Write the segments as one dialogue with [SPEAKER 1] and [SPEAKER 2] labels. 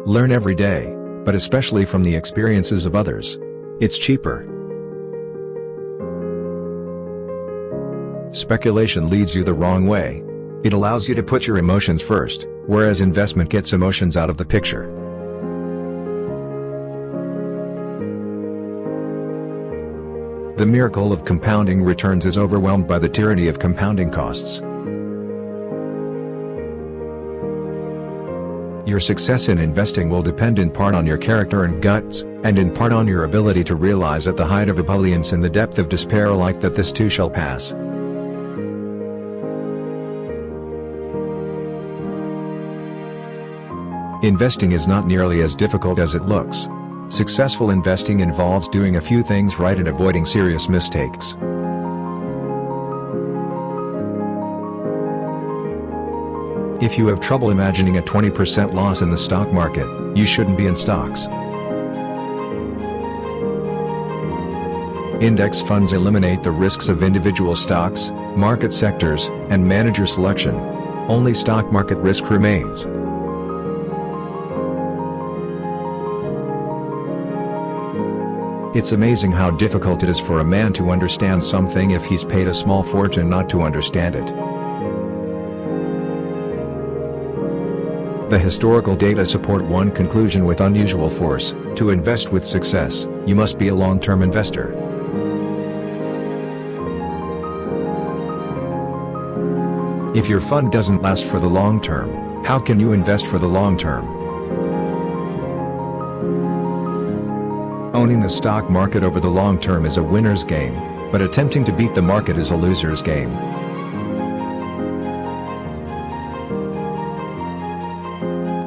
[SPEAKER 1] Learn every day, but especially from the experiences of others. It's cheaper. Speculation leads you the wrong way. It allows you to put your emotions first, whereas investment gets emotions out of the picture. The miracle of compounding returns is overwhelmed by the tyranny of compounding costs. Your success in investing will depend in part on your character and guts, and in part on your ability to realize at the height of ebullience and the depth of despair alike that this too shall pass. Investing is not nearly as difficult as it looks. Successful investing involves doing a few things right and avoiding serious mistakes. If you have trouble imagining a 20% loss in the stock market, you shouldn't be in stocks. Index funds eliminate the risks of individual stocks, market sectors, and manager selection. Only stock market risk remains. It's amazing how difficult it is for a man to understand something if he's paid a small fortune not to understand it. The historical data support one conclusion with unusual force: to invest with success, you must be a long-term investor. If your fund doesn't last for the long term, how can you invest for the long term? Owning the stock market over the long term is a winner's game, but attempting to beat the market is a loser's game.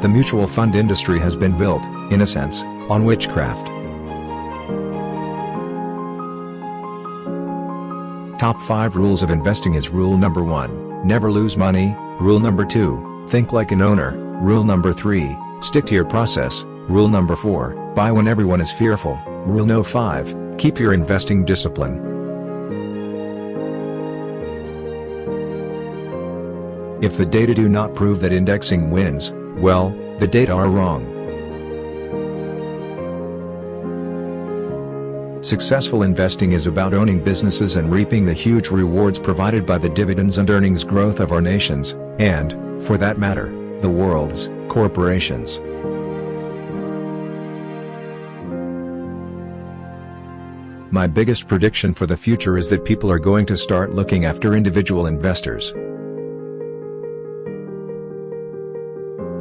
[SPEAKER 1] The mutual fund industry has been built, in a sense, on witchcraft. Top 5 rules of investing is Rule number 1, never lose money. Rule number 2, think like an owner. Rule number 3, stick to your process. Rule number 4, buy when everyone is fearful. Rule no. 5, keep your investing discipline. If the data do not prove that indexing wins, well, the data are wrong. Successful investing is about owning businesses and reaping the huge rewards provided by the dividends and earnings growth of our nations, and, for that matter, the world's corporations. My biggest prediction for the future is that people are going to start looking after individual investors.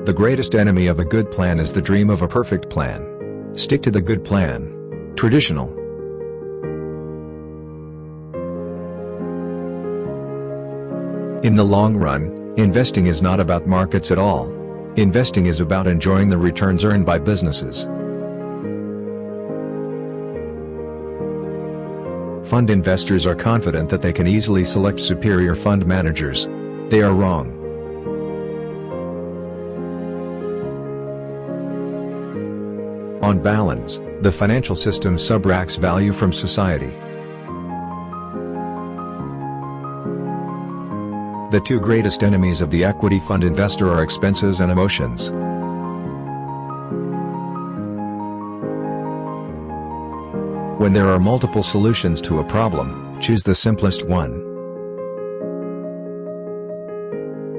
[SPEAKER 1] The greatest enemy of a good plan is the dream of a perfect plan. Stick to the good plan. Traditional. In the long run, investing is not about markets at all. Investing is about enjoying the returns earned by businesses. Fund investors are confident that they can easily select superior fund managers. They are wrong. On balance, the financial system subtracts value from society. The two greatest enemies of the equity fund investor are expenses and emotions. When there are multiple solutions to a problem, choose the simplest one.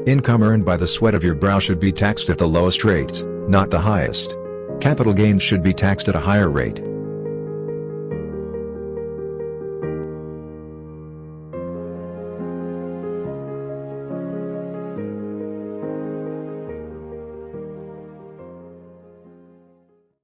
[SPEAKER 1] Income earned by the sweat of your brow should be taxed at the lowest rates, not the highest. Capital gains should be taxed at a higher rate.